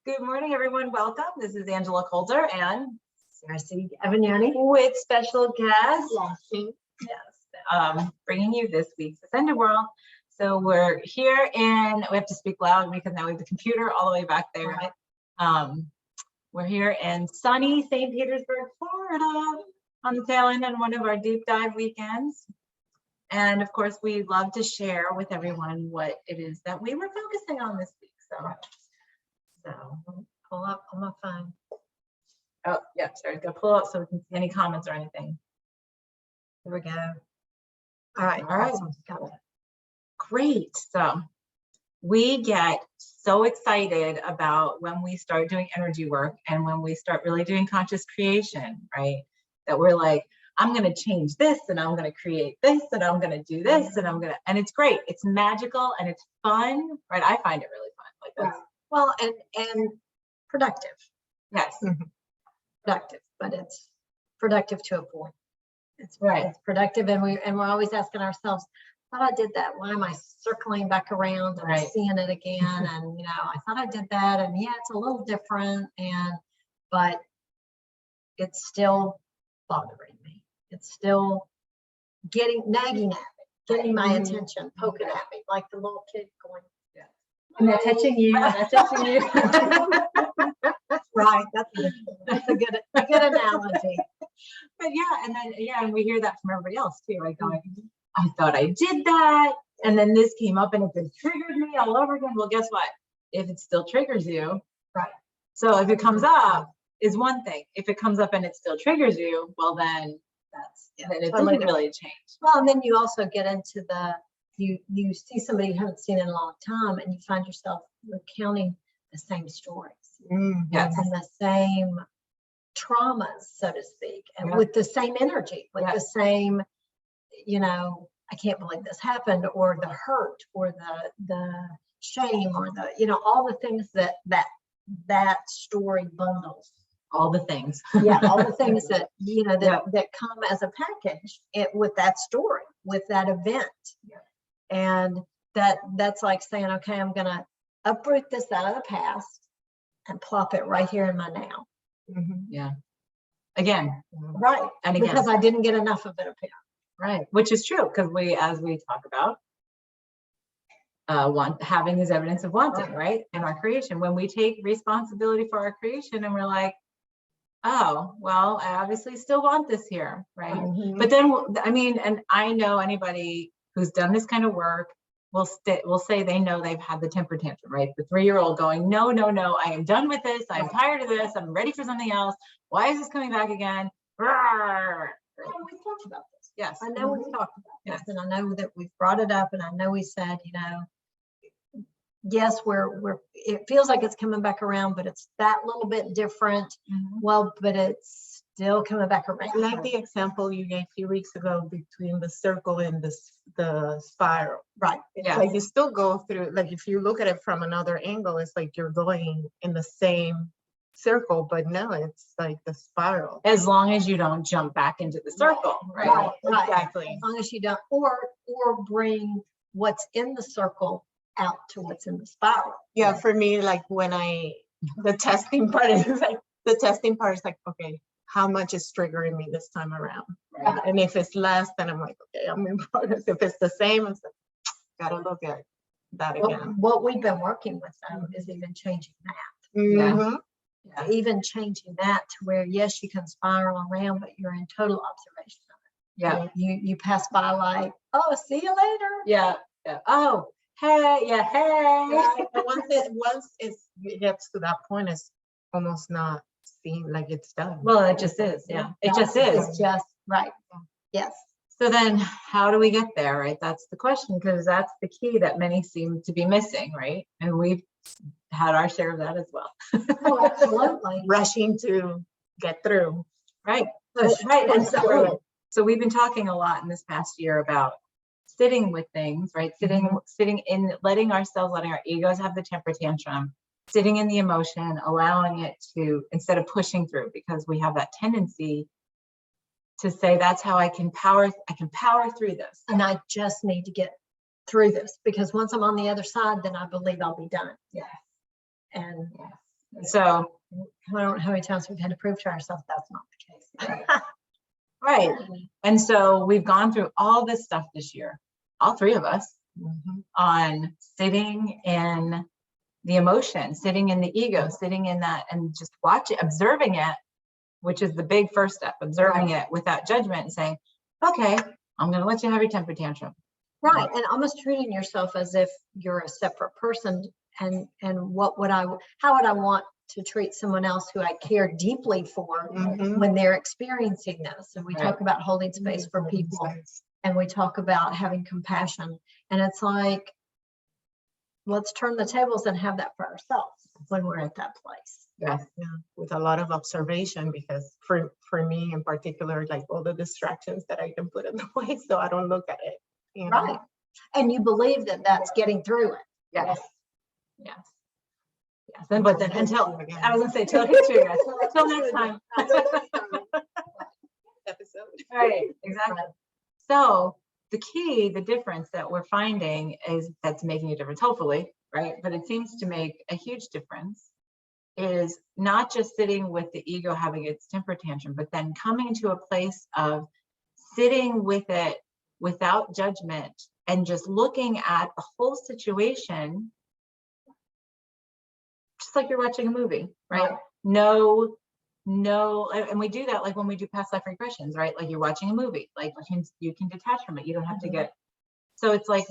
Good morning, everyone. Welcome. This is Angela Coulter and Sarah C. Avignani with special guest, Yes. bringing you this week's Ascended World. So we're here and we have to speak loud because now we have the computer all the way back there. We're here in sunny St. Petersburg, Florida, on the tail end of one of our deep dive weekends. And of course, we love to share with everyone what it is that we were focusing on this week. So Pull up on my phone. oh yeah, sorry, go pull up so we can see any comments or anything. Here we go. All right. Awesome. Got it. Great. So we get so excited about when we start doing energy work and when we start really doing conscious creation, right? That we're like, I'm going to change this and I'm going to create this and I'm going to do this and it's great. It's magical and it's fun, right? I find it really fun. Like that's, Well, and productive. yes. Productive, but it's productive to a point. It's Right. It's productive, and we're always asking ourselves, "Thought I did that. Why am I circling back around and Right. seeing it again?" And I thought I did that, and yeah, it's a little different, but it's still bothering me. It's still nagging at me, getting my attention, poking at me like the little kid going. I'm not touching you. I'm not touching you. Right. That's a good analogy. But yeah, and we hear that from everybody else too, right? Going, I thought I did that, and then this came up and it triggered me all over again. Well, guess what? If it still triggers you, Right. So if it comes up is one thing. If it comes up and it still triggers you, well then then it doesn't really change. Well, and then you also get into you see somebody you haven't seen in a long time, and you find yourself recounting the same stories, Yes. and the same traumas, so to speak, and with the same energy, with the same, I can't believe this happened, or the hurt, or the shame, or all the things that story bundles. All the things. Yeah, all the things that that come as a package with that story, with that event. And that's like saying, okay, I'm gonna uproot this out of the past and plop it right here in my now. Yeah. Again. Right. And again. Because I didn't get enough of it up here. Right. Which is true, because as we talk about, having is evidence of wanting, right? In our creation, when we take responsibility for our creation and we're like, oh, well, I obviously still want this here, right? But then, and I know anybody who's done this kind of work will say they know they've had the temper tantrum, right? The 3-year-old going, no, I am done with this. I'm tired of this. I'm ready for something else. Why is this coming back again? We've talked about this. Yes. I know we've talked about this, and I know that we've brought it up, and I know we said, yes, it feels like it's coming back around, but it's that little bit different. Well, but it's still coming back around. Like the example you gave a few weeks ago between the circle and the spiral. Right. It's like you still go through, like if you look at it from another angle, it's like you're going in the same circle, but no, it's like the spiral. As long as you don't jump back into the circle, right? Exactly. As long as you don't, or bring what's in the circle out to what's in the spiral. Yeah, for me, like the testing part is like, okay, how much is triggering me this time around? Right? And if it's less, then I'm like, okay, I'm in progress. If it's the same, it's like, gotta look at that again. What we've been working with though is even changing that. Even changing that to where, yes, you can spiral around, but you're in total observation of it. Yeah. You pass by like, oh, see you later. Yeah. Oh, hey, hey. But once it gets to that point, it's almost not seem like it's done. Well, it just is. Yeah. It just is. It's just right. Yes. So then how do we get there, right? That's the question, because that's the key that many seem to be missing, right? And we've had our share of that as well. Oh, absolutely. Rushing to get through. Right. Right. And so we've been talking a lot in this past year about sitting with things, right? Sitting in, letting our egos have the temper tantrum, sitting in the emotion, allowing it to, instead of pushing through, because we have that tendency to say, that's how I can power through this. And I just need to get through this, because once I'm on the other side, then I believe I'll be done. Yes. And So, I don't know how many times we've had to prove to ourselves that's not the case. right. And so we've gone through all this stuff this year, all three of us, on sitting in the emotion, sitting in the ego, sitting in that and just watching, observing it, which is the big first step, observing it without judgment and saying, okay, I'm going to let you have your temper tantrum. Right, and almost treating yourself as if you're a separate person, and how would I want to treat someone else who I care deeply for when they're experiencing this? And we talk about holding space for people, and we talk about having compassion, and it's like, let's turn the tables and have that for ourselves when we're at that place. Yes. Yeah, with a lot of observation, because for me in particular, like all the distractions that I can put in the way, so I don't look at it. You know? Right. And you believe that that's getting through it. Yes. Yes. Yes. And but then until I was gonna say till next year, until next time. Episode. Right, exactly. So the key, the difference that we're finding is that's making a difference, hopefully, right? But it seems to make a huge difference, is not just sitting with the ego having its temper tantrum, but then coming to a place of sitting with it without judgment and just looking at the whole situation, just like you're watching a movie, right? No, and we do that like when we do past life regressions, right? Like you're watching a movie, like you can detach from it. You don't have to get, so it's like,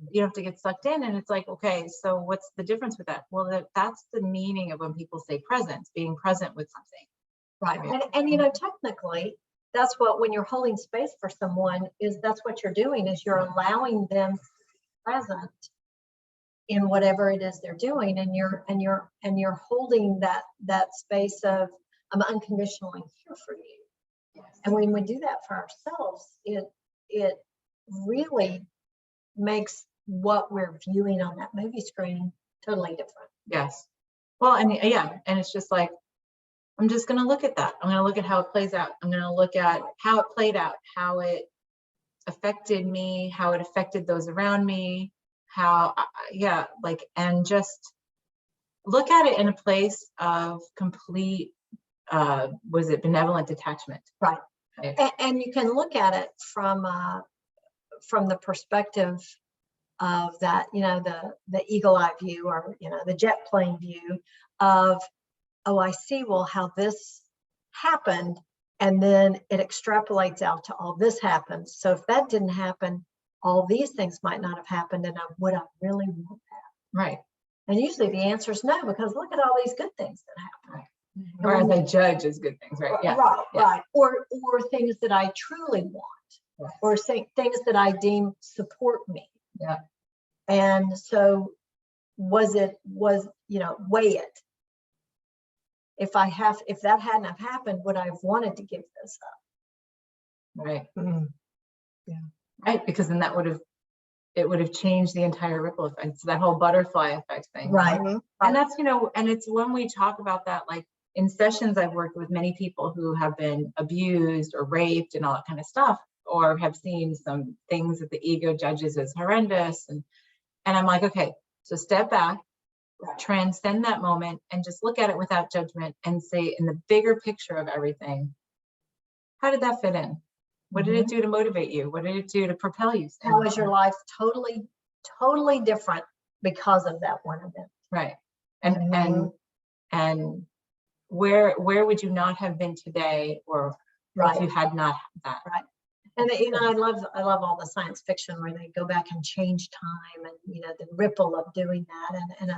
you don't have to get sucked in, and it's like, okay, so what's the difference with that? Well, that's the meaning of when people say presence, being present with something. Right. And you know, technically, that's what, when you're holding space for someone, is that's what you're doing, is you're allowing them to be present in whatever it is they're doing, and you're holding that space of, I'm unconditionally here for you. Yes. And when we do that for ourselves, it really makes what we're viewing on that movie screen totally different. Yes. Well, and yeah, and it's just like, I'm just going to look at that. I'm going to look at how it plays out. I'm going to look at how it played out, how it affected me, how it affected those around me, yeah, like, and just look at it in a place of complete, was it benevolent detachment? Right. Right. And you can look at it from the perspective of that, you know, the eagle eye view, or, you know, the jet plane view of, oh, I see, well, how this happened, and then it extrapolates out to all this happens. So if that didn't happen, all these things might not have happened, and would I really want that? Right. And usually the answer is no, because look at all these good things that happen. Or as they judge as good things, right? Yeah. Right, Yeah. right. Or things that I truly want, Yes. or things that I deem support me. Yeah. And so you know, weigh it. If that hadn't have happened, would I have wanted to give this up? Right. Yeah. Right. Because then it would have changed the entire ripple effect. So that whole butterfly effect thing. Right. And that's, you know, and it's when we talk about that, like in sessions, I've worked with many people who have been abused or raped and all that kind of stuff, or have seen some things that the ego judges as horrendous. And I'm like, okay, so step back, transcend that moment, and just look at it without judgment and say, in the bigger picture of everything, how did that fit in? What did it do to motivate you? What did it do to propel you? How is your life totally, totally different because of that one event? Right. And where would you not have been today, or if you had not had that? Right. And you know, I love all the science fiction where they go back and change time, and you know, the ripple of doing that, and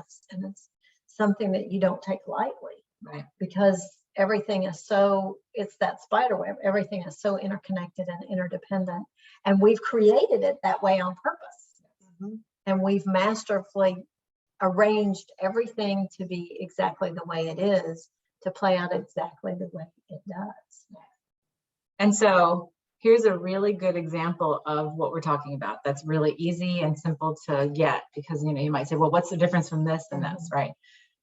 it's something that you don't take lightly, Right. because everything is so, it's that spider web, everything is so interconnected and interdependent, and we've created it that way on purpose. And we've masterfully arranged everything to be exactly the way it is, to play out exactly the way it does. And so here's a really good example of what we're talking about. That's really easy and simple to get, because, you know, you might say, well, what's the difference from this and this, right?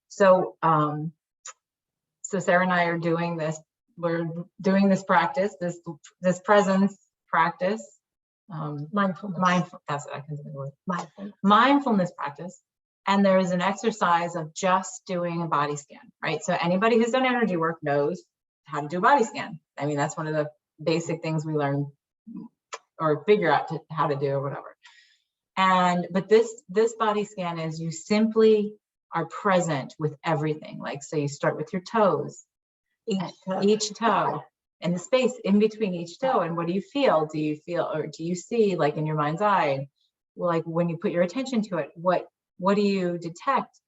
So, so Sarah and I are doing this. We're doing this practice, this presence practice. Mindfulness. That's what I can think of. Mindfulness. Mindfulness practice. And there is an exercise of just doing a body scan, right? So anybody who's done energy work knows how to do a body scan. I mean, that's one of the basic things we learn or figure out how to do or whatever. But this body scan is you simply are present with everything. Like, so you start with your toes, each toe, and the space in between each toe. And what do you feel? Do you feel, or do you see, like in your mind's eye, like when you put your attention to it, what do you detect?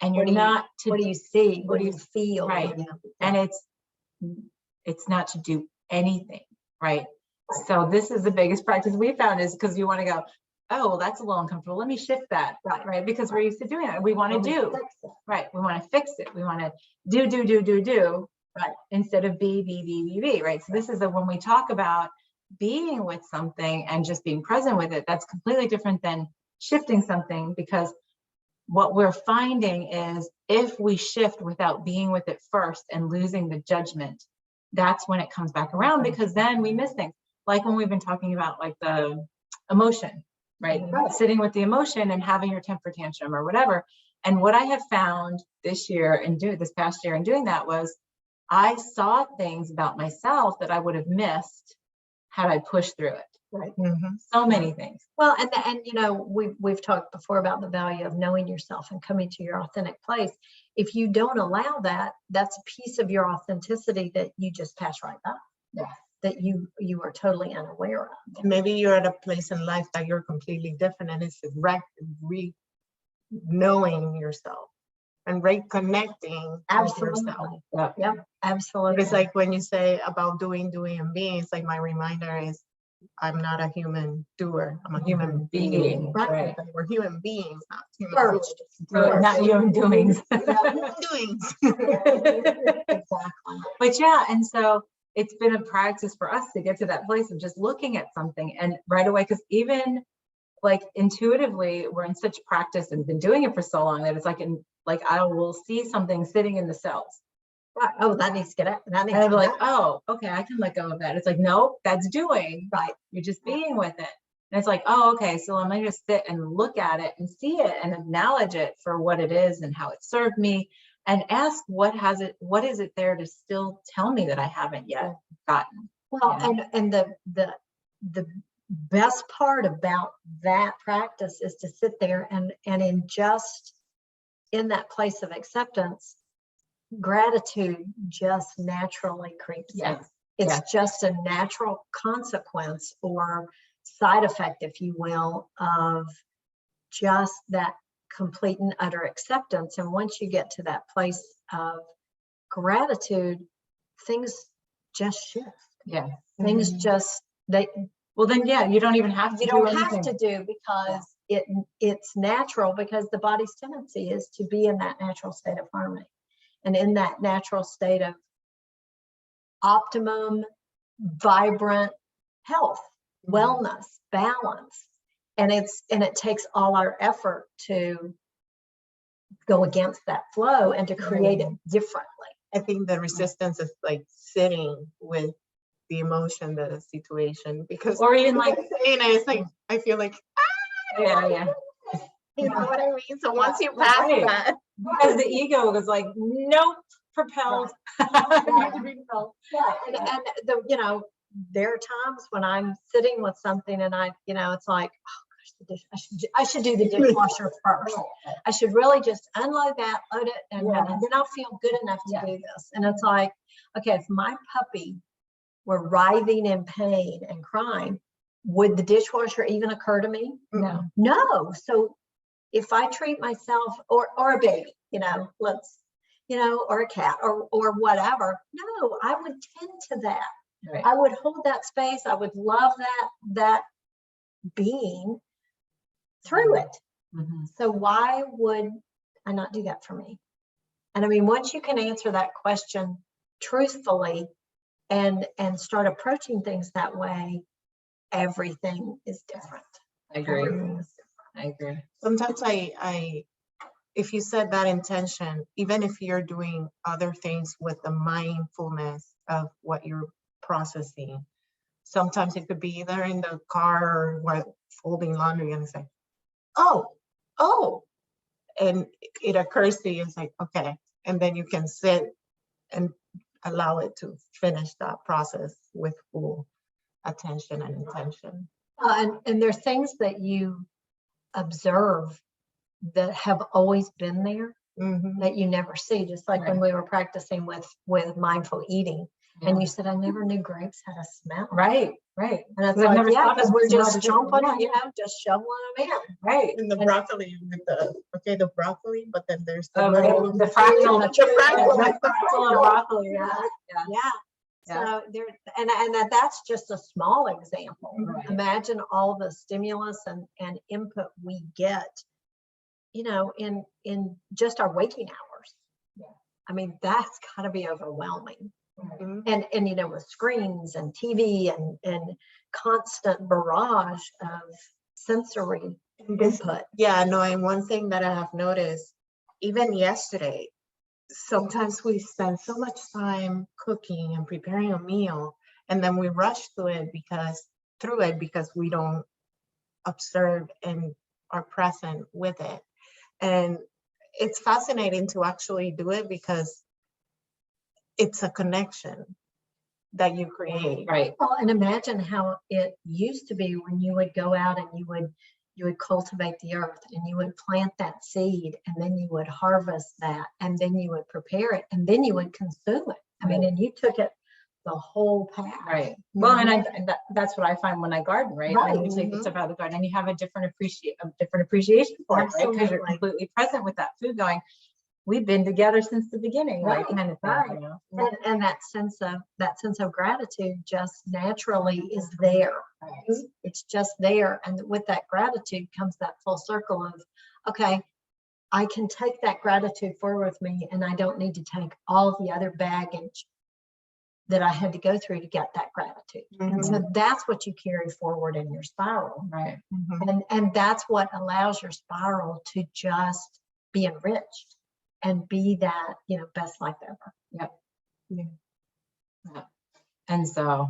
And you're not to, what do you see? What do you feel? right? And it's not to do anything, right? So this is the biggest practice we found, is because you want to go, oh, well, that's a little uncomfortable. Let me shift that, right? Because we're used to doing it. We want to do, right? We want to fix it. We want to do, right? Instead of be, right? So this is when we talk about being with something and just being present with it, that's completely different than shifting something, because what we're finding is if we shift without being with it first and losing the judgment, that's when it comes back around, because then we miss things. Like when we've been talking about like the emotion, right? Sitting with the emotion and having your temper tantrum or whatever. And what I have found this year and this past year in doing that was I saw things about myself that I would have missed had I pushed through it. Right. So many things. Well, and you know, we've talked before about the value of knowing yourself and coming to your authentic place. If you don't allow that, that's a piece of your authenticity that you just pass right by. Yeah. That you are totally unaware of. Maybe you're at a place in life that you're completely different, and it's knowing yourself and reconnecting with yourself. Yep, absolutely. It's like when you say about doing and being, it's like my reminder is I'm not a human doer. I'm a human being. Right. We're human beings, not human First. doers. Not human doings. Human doings. Exactly. But yeah, and so it's been a practice for us to get to that place of just looking at something and right away, because even like intuitively, we're in such practice and been doing it for so long that it's like I will see something sitting in the cells. Right. Oh, that needs to get out. That needs And to I'm get like, out. oh, okay, I can let go of that. It's like, nope, that's doing. Right. You're just being with it. And it's like, oh, okay, so I'm gonna just sit and look at it and see it and acknowledge it for what it is and how it served me, and ask what is it there to still tell me that I haven't yet gotten. Well, Yeah. and the best part about that practice is to sit there and in that place of acceptance, gratitude just naturally creeps in. It's just a natural consequence or side effect, if you will, of just that complete and utter acceptance. And once you get to that place of gratitude, things just shift. Yeah. Things just Well, then, yeah, you don't even have to. you don't have to do, because it's natural, because the body's tendency is to be in that natural state of harmony and in that natural state of optimum, vibrant health, wellness, balance. And it takes all our effort to go against that flow and to create it differently. I think the resistance is like sitting with the emotion, the situation, because Or even like saying it, it's like I feel like yeah. you know what I mean. So once you pass Right. that, Because the ego was like, nope, propelled. Yeah, and there are times when I'm sitting with something and it's like, oh gosh, I should do the dishwasher first. I should really just unload that, load it, and then I'll feel good enough to do this. And it's like, okay, if my puppy were writhing in pain and crying, would the dishwasher even occur to me? No. So if I treat myself or a baby, or a cat or whatever, no, I would tend to that. Right. I would hold that space. I would love that being through it. Mm-hmm. So why would I not do that for me? And I mean, once you can answer that question truthfully and start approaching things that way, everything is different. I agree. Everything is I agree. sometimes I if you set that intention, even if you're doing other things with the mindfulness of what you're processing, sometimes it could be either in the car or while folding laundry and say, oh, and it occurs to you, it's like, okay, and then you can sit and allow it to finish that process with full attention and intention. And there's things that you observe that have always been there Mhm. that you never see, just like when we were practicing with mindful eating. And you said, I never knew grapes had a smell. Right. And it's I've like, never yeah, thought because of we're smell just different. chomping, Yeah. just shoveling them in. Right. And the broccoli with the broccoli, but then there's the Oh, little, the fractal, the the fractal of broccoli. Yeah. Yeah. Yeah. So there, and that's just a small example. Right. Imagine all the stimulus and input we get, in just our waking hours. Yeah. I mean, that's gotta be overwhelming. Mhm. And with screens and TV and constant barrage of sensory input. Yeah, no, and one thing that I have noticed, even yesterday, sometimes we spend so much time cooking and preparing a meal, and then we rush through it because we don't observe and are present with it. And it's fascinating to actually do it because it's a connection that you create. Right. Well, and imagine how it used to be when you would go out and you would cultivate the earth and you would plant that seed and then you would harvest that and then you would prepare it and then you would consume it. I mean, and you took it the whole path. Right. Well, and that's what I find when I garden, right? Right. When you take the stuff out of the garden and you have a different appreciation for it, right? Because you're Absolutely. completely present with that food going, we've been together since the beginning, right? Right, Kind of thing, right. you know? And that sense of gratitude just naturally is there. Right. It's just there. And with that gratitude comes that full circle of, okay, I can take that gratitude forward with me and I don't need to take all the other baggage that I had to go through to get that gratitude. And so that's what you carry forward in your spiral. Right. And that's what allows your spiral to just be enriched and be that, best life ever. And so,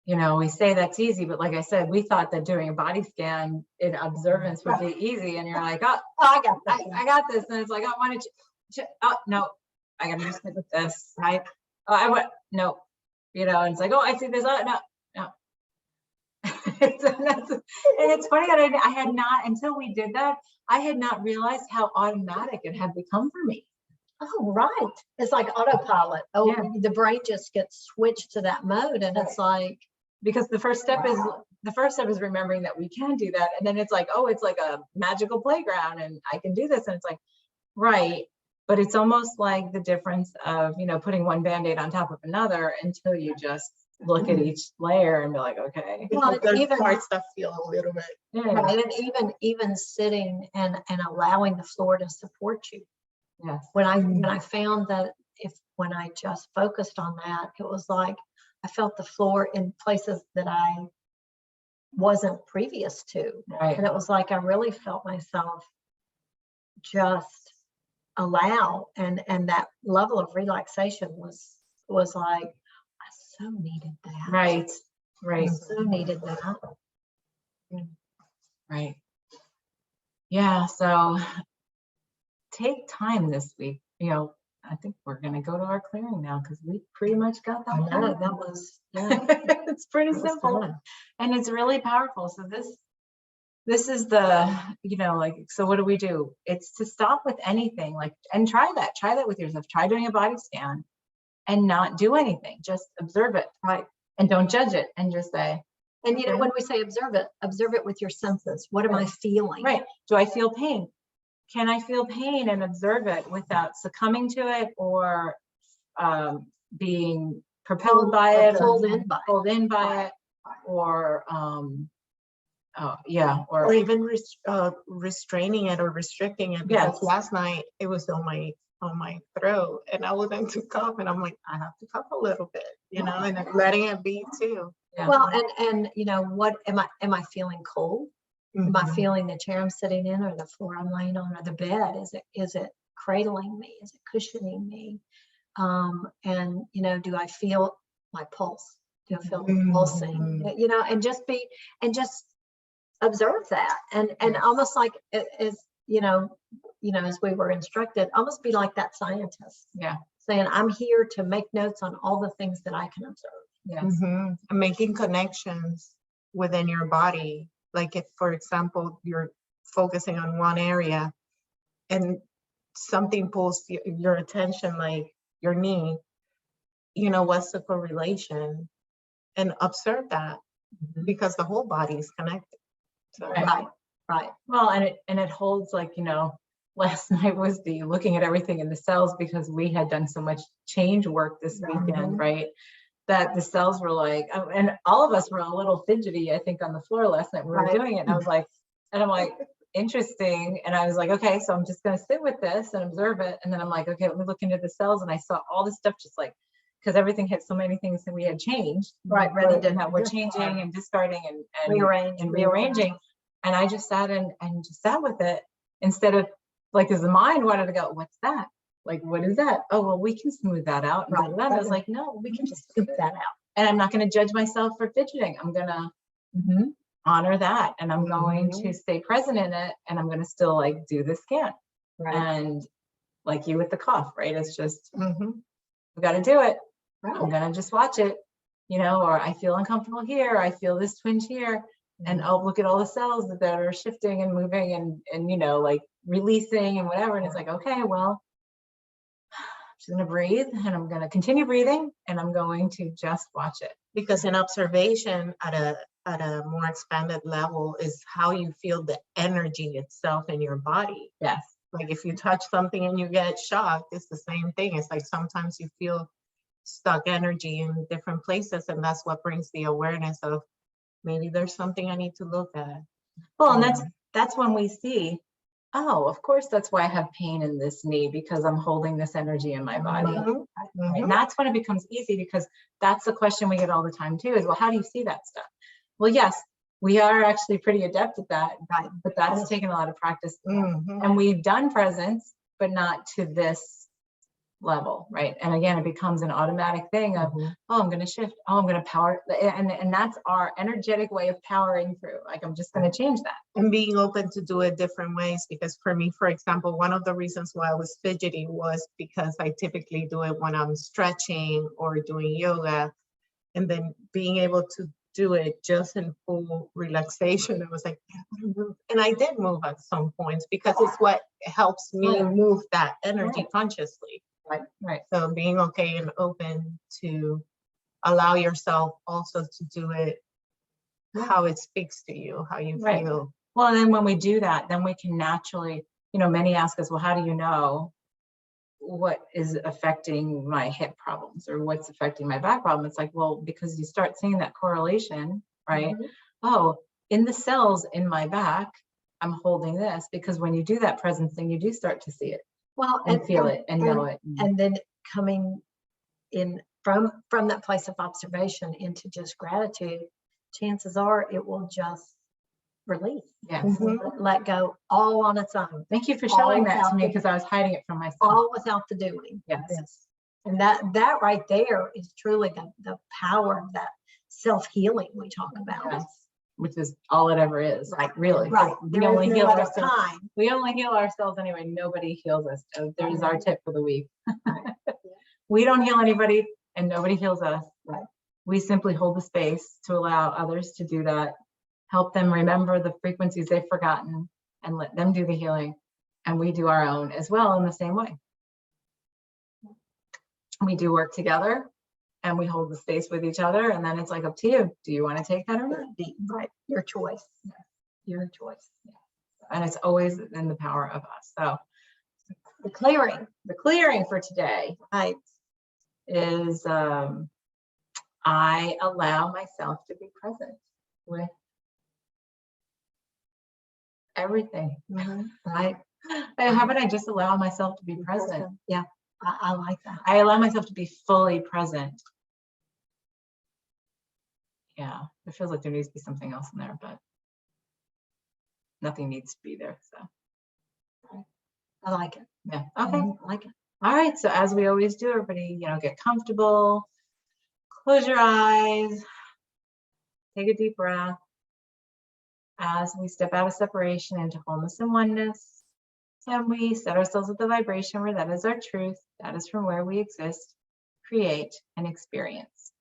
we say that's easy, but like I said, we thought that doing a body scan in observance would be easy. And you're like, oh, I got that. I got this. And it's like, oh, why don't you, oh, no, I got to just stick with this, right? Oh, I went, no, and it's like, oh, I see this. Oh, no. And it's funny that I had not, until we did that, I had not realized how automatic it had become for me. Oh, right. It's like autopilot. Oh, Yeah. the brain just gets switched to that mode. And it's like, Because the first step is remembering that we can do that. And then it's like, oh, it's like a magical playground and I can do this. And it's like, right. But it's almost like the difference of, putting one Band-Aid on top of another until you just look at each layer and be like, okay. well, There's even parts that feel a little bit. Yeah. right, and even sitting and allowing the floor to support you. Yes. When I found that when I just focused on that, it was like I felt the floor in places that I wasn't previous to. Right. And it was like I really felt myself just allow, and that level of relaxation was like, I so needed that. Right. I Right. so needed that. Right. Yeah. So take time this week. I think we're going to go to our clearing now because we pretty much got that. I know done. that was, It's pretty that was simple fun. and it's really powerful. So this is the, so what do? It's to stop with anything and try that with yourself. Try doing a body scan and not do anything. Just observe it. Right. And don't judge it and just say. And when we say observe it with your senses. What am I feeling? Right. Do I feel pain? Can I feel pain and observe it without succumbing to it or being propelled by it, pulled in by it, or Or even restraining it or restricting it. Because last night it was on my throat and I was going to cough and I'm like, I have to cough a little bit, and letting it be too. Yeah. Well, and what am I feeling cold? Am I feeling the chair I'm sitting in or the floor I'm laying on or the bed? Is it cradling me? Is it cushioning me? And do I feel my pulse? Do I feel the pulsing? And just observe that and almost like as you know, as we were instructed, almost be like that scientist. Yeah. Saying, I'm here to make notes on all the things that I can observe. Yes. And making connections within your body. Like if, for example, you're focusing on one area and something pulls your attention, like your knee, you know, what's the correlation? And observe that, because the whole body is connected. So, Right. Right. Well, and it holds, like, you know, last night was the looking at everything in the cells, because we had done so much change work this weekend, right? That the cells were like, and all of us were a little fidgety, I think, on the floor last night when we were Right. doing it. And I was like, and I'm like, interesting. And I was like, okay, so I'm just going to sit with this and observe it. And then I'm like, okay, let me look into the cells. And I saw all this stuff, just like, because everything had so many things that we had changed. Right, ready to That we're changing and discarding and rearrange and rearranging. And I just sat and just sat with it, instead of, like, as the mind wanted to go, what's that? Like, what is that? Oh, well, we can smooth that out. And Right. da, da, da. I was like, no, we can just scoop that out. and I'm not going to judge myself for fidgeting. I'm going to honor that. And I'm going to stay present in it. And I'm going to still, like, do the scan. Right. And like you with the cough, right? It's just, mm-hmm. we got to do it. Right. I'm going to just watch it, you know, or I feel uncomfortable here. I feel this twinge here. And I'll look at all the cells that are shifting and moving and, you know, like releasing and whatever. And it's like, okay, well, I'm just going to breathe, and I'm going to continue breathing, and I'm going to just watch it. Because in observation at a more expanded level is how you feel the energy itself in your body. Yes. Like if you touch something and you get shocked, it's the same thing. It's like sometimes you feel stuck energy in different places, and that's what brings the awareness of maybe there's something I need to look at. Well, and that's when we see, oh, of course, that's why I have pain in this knee, because I'm holding this energy in my body. Right? And that's when it becomes easy, because that's the question we get all the time too, is, well, how do you see that stuff? Well, yes, we are actually pretty adept at that, right? But that's taken a lot of practice. And we've done presence, but not to this level, right? And again, it becomes an automatic thing of, oh, I'm going to shift, oh, I'm going to power, and that's our energetic way of powering through. Like, I'm just going to change that. And being open to do it different ways, because for me, for example, one of the reasons why I was fidgety was because I typically do it when I'm stretching or doing yoga, and then being able to do it just in full relaxation, it was like, and I did move at some points, because it's what helps me move that energy consciously. Right. So being okay and open to allow yourself also to do it how it speaks to you, how you feel. Well, and then when we do that, then we can naturally, you know, many ask us, well, how do you know what is affecting my hip problems or what's affecting my back problem? It's like, well, because you start seeing that correlation, right? Oh, in the cells in my back, I'm holding this, because when you do that presence thing, you do start to see it. Well, and feel it and know it. And then coming in from that place of observation into just gratitude, chances are it will just release. Yes. Let go all on its own. Thank you for showing that to me, because I was hiding it from myself. All without the doing. Yes. And that right there is truly the power of that self-healing we talk about. Yes. Which is all it ever is. Right. Really. Right. We only heal ourselves. Time. We only heal ourselves anyway. Nobody heals us. So there's our tip for the week. We don't heal anybody, and nobody heals us. Right. We simply hold the space to allow others to do that, help them remember the frequencies they've forgotten, and let them do the healing. And we do our own as well in the same way. We do work together, and we hold the space with each other, and then it's like up to you. Do you want to take that or not? Right. Your choice. Your choice. And it's always in the power of us. So the clearing for today right, is I allow myself to be present with everything. Right. How about I just allow myself to be present? Yeah, I like that. I allow myself to be fully present. Yeah, it feels like there needs to be something else in there, but nothing needs to be there. So I like it. yeah. Okay. I like it. All right. So as we always do, everybody, you know, get comfortable, close your eyes, take a deep breath as we step out of separation into wholeness and oneness. And we set ourselves at the vibration where that is our truth, that is from where we exist, create, and experience.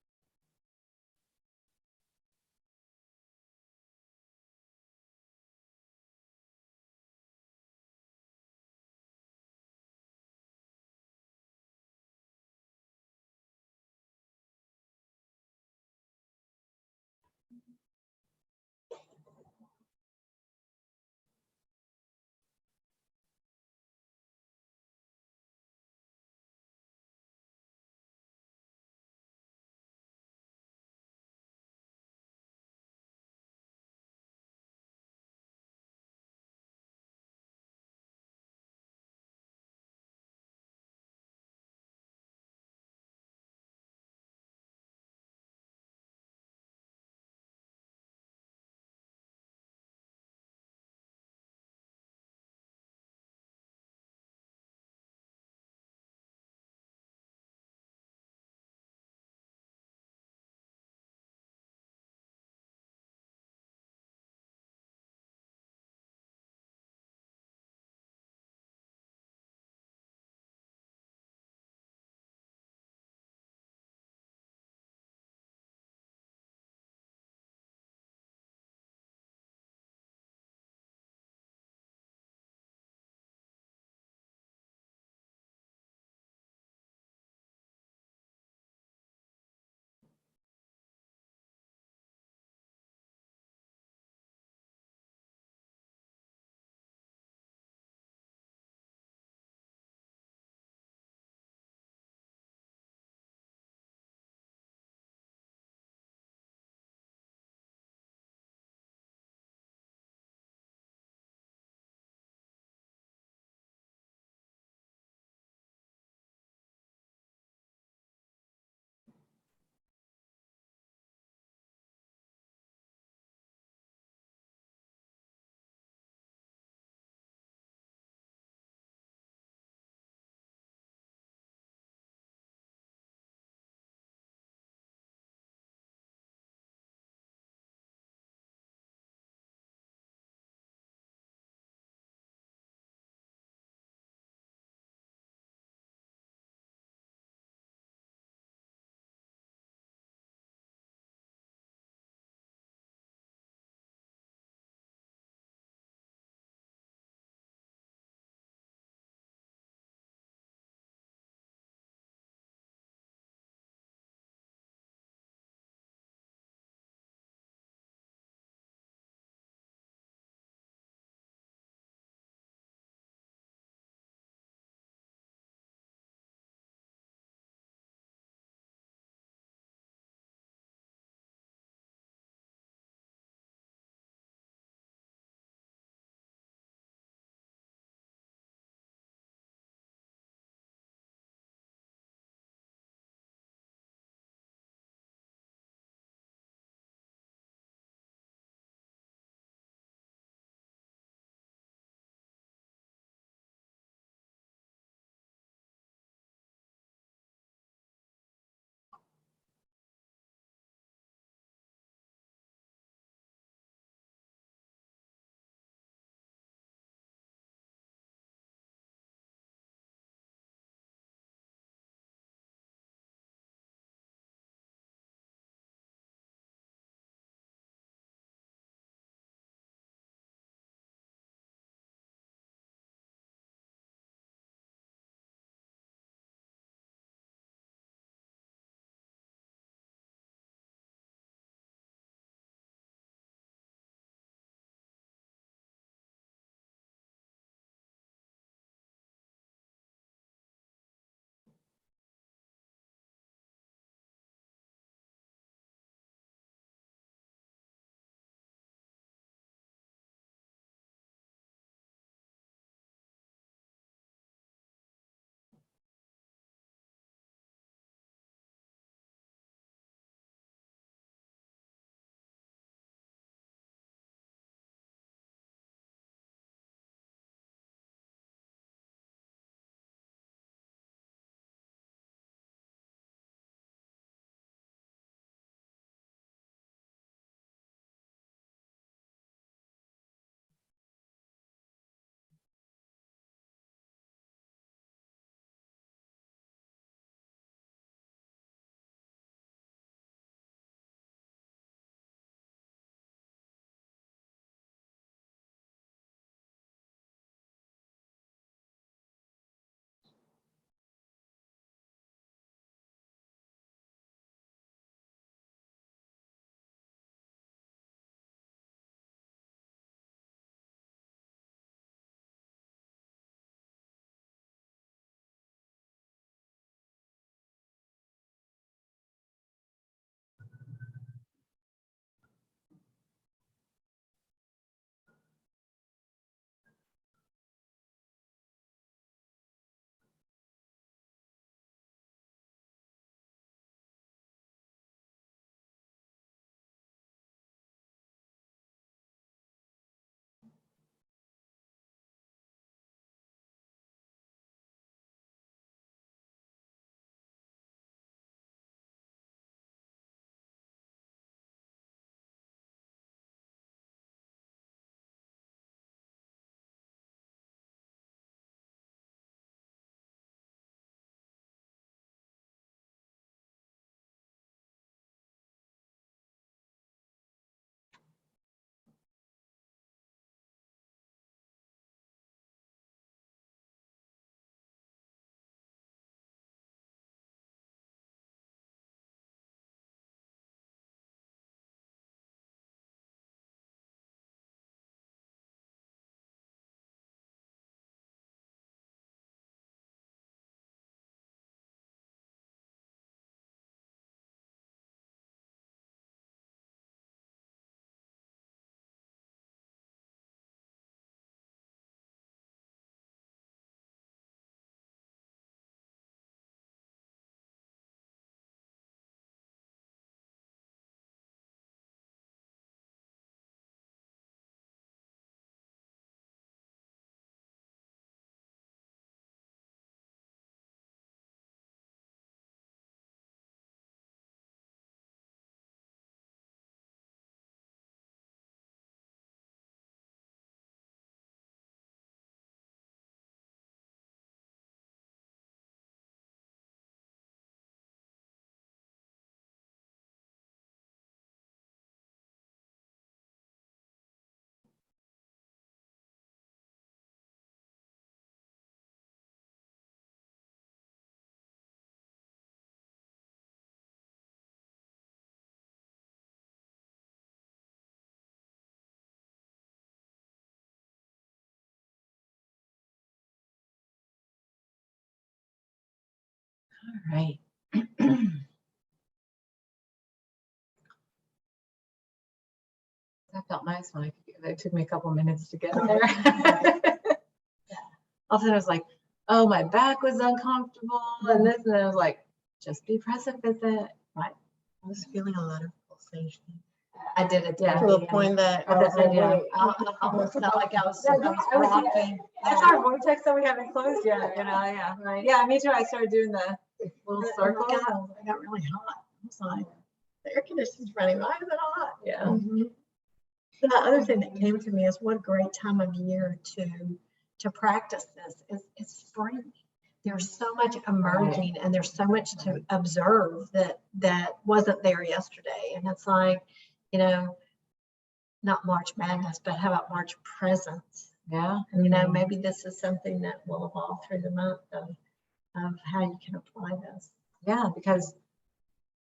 All right. That felt nice when it took me a couple minutes to get there. All of a sudden I was like, oh, my back was uncomfortable and this, and I was like, just be present with it. I was feeling a lot of pulsation. I did it. Yeah. To the point that I I was bet- like, yeah. wait, I almost felt like I was I was- rocking. That's our vortex that we haven't closed yet, you know, yeah. Right. Yeah, me too. I started doing the little circles. I got really hot. I was like, the air conditioning's running. Why is it hot? Yeah. Mhm. The other thing that came to me is what a great time of year to practice this is spring. There's so much emerging and there's so much to observe that wasn't there yesterday. And it's like, you know, not March Madness, but how about March Presence? Yeah. And, you know, maybe this is something that will evolve through the month of how you can apply this. Yeah, because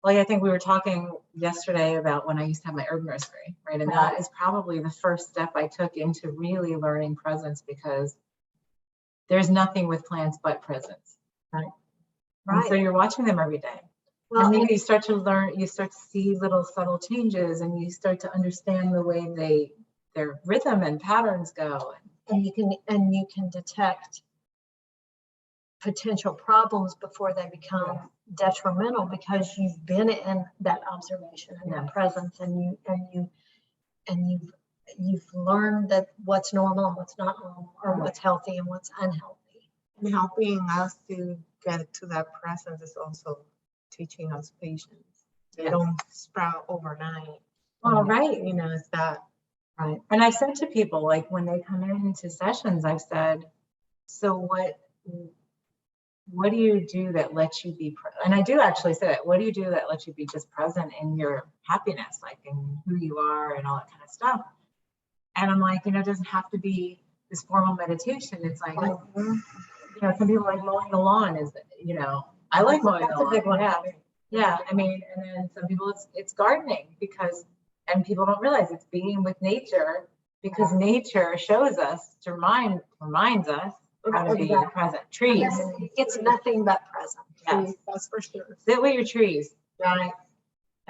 like I think we were talking yesterday about when I used to have my herb nursery, right? And that is probably the first step I took into really learning presence, because there's nothing with plants but presence. Right. And so you're watching them every day. Well, and then and you start to learn, you start to see little subtle changes, and you start to understand the way their rhythm and patterns go. you can detect potential problems before they become detrimental, because you've been in that observation and that presence, and you've learned that what's normal and what's not normal, or what's healthy and what's unhealthy. And helping us to get to that presence is also teaching us patience. They don't sprout overnight. Well, right. You know, it's that. Right. And I've said to people, like when they come into sessions, I've said, so what do you do that lets you be, and I do actually say that, what do you do that lets you be just present in your happiness, like in who you are and all that kind of stuff? And I'm like, you know, it doesn't have to be this formal meditation. It's like, you know, some people like mowing the lawn is, you know, I like mowing the lawn. That's a big one. Yeah. Yeah. I mean, and then some people it's gardening, because, and people don't realize it's being with nature, because nature shows us to reminds us how to be present. Trees. It's nothing but present. Yes. That's for sure. Sit with your trees. Right.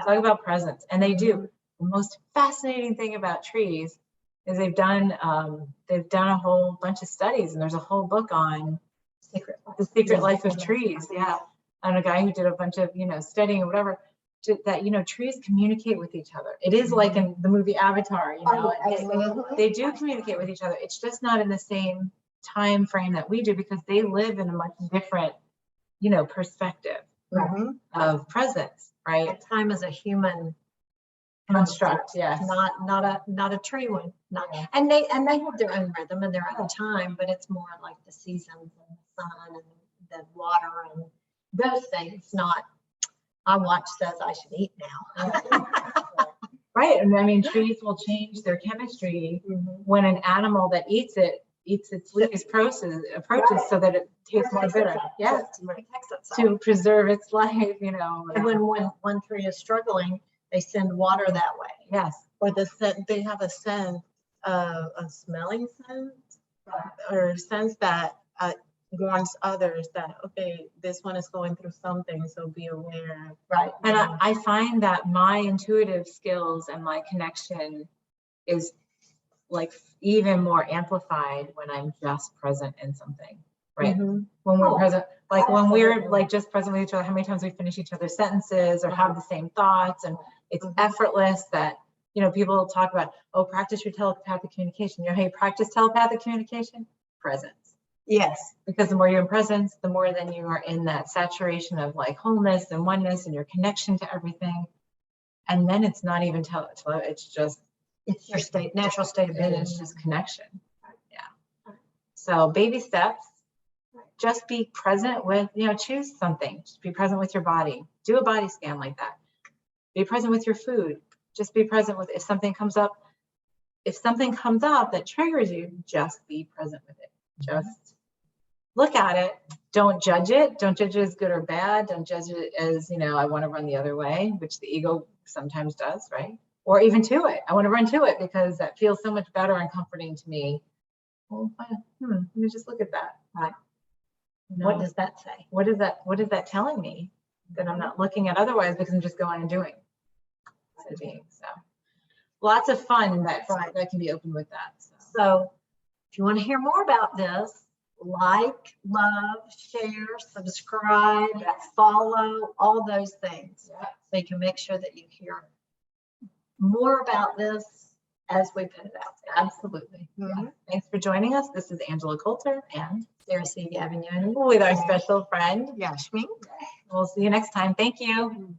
Talk about presence. And they do. The most fascinating thing about trees is they've done a whole bunch of studies, and there's a whole book on the secret life of trees. Yeah. And a guy who did a bunch of, you know, studying or whatever, that, you know, trees communicate with each other. It is like in the movie Avatar, you know, they do communicate with each other. It's just not in the same time frame that we do, because they live in a much different, you know, perspective of presence, right? Time is a human Construct, yes. not a tree one. And they have their own rhythm and their own time, but it's more like the seasons and the sun and the water and those things. Not, my watch says I should eat now. Right. And I mean, trees will change their chemistry when an animal that eats its leaf approaches so that it tastes more bitter. Yes. To preserve its life, you know. And when one tree is struggling, they send water that way. Yes. Or the scent, they have a scent, a smelling sense, or a sense that warns others that, okay, this one is going through something, so be aware. Right. And I find that my intuitive skills and my connection is like even more amplified when I'm just present in something, right? When we're present, like when we're like just present with each other, how many times we finish each other's sentences or have the same thoughts, and it's effortless. That, you know, people talk about, oh, practice your telepathic communication. You know how you practice telepathic communication? Presence. Yes. Because the more you're in presence, the more then you are in that saturation of like wholeness and oneness and your connection to everything. And then it's not even it's just, it's your natural state of being. It's just connection. Yeah. So baby steps, just be present with, you know, choose something, just be present with your body, do a body scan like that. Be present with your food. Just be present with, if something comes up that triggers you, just be present with it. Just look at it. Don't judge it. Don't judge it as good or bad. Don't judge it as, you know, I want to run the other way, which the ego sometimes does, right? Or even to it. I want to run to it because that feels so much better and comforting to me. Well, let me just look at that. Right. What No. does that say? What is that telling me that I'm not looking at otherwise because I'm just going and doing? instead of being, so. Lots of fun that can be open with that. So. So if you want to hear more about this, like, love, share, subscribe, follow, all those things. Yeah. So you can make sure that you hear more about this as we put it out there. Absolutely. Mhm. Yeah. Thanks for joining us. This is Angela Coulter and Sarah C. Gavignon. with our special friend. Yashmin. We'll see you next time. Thank you.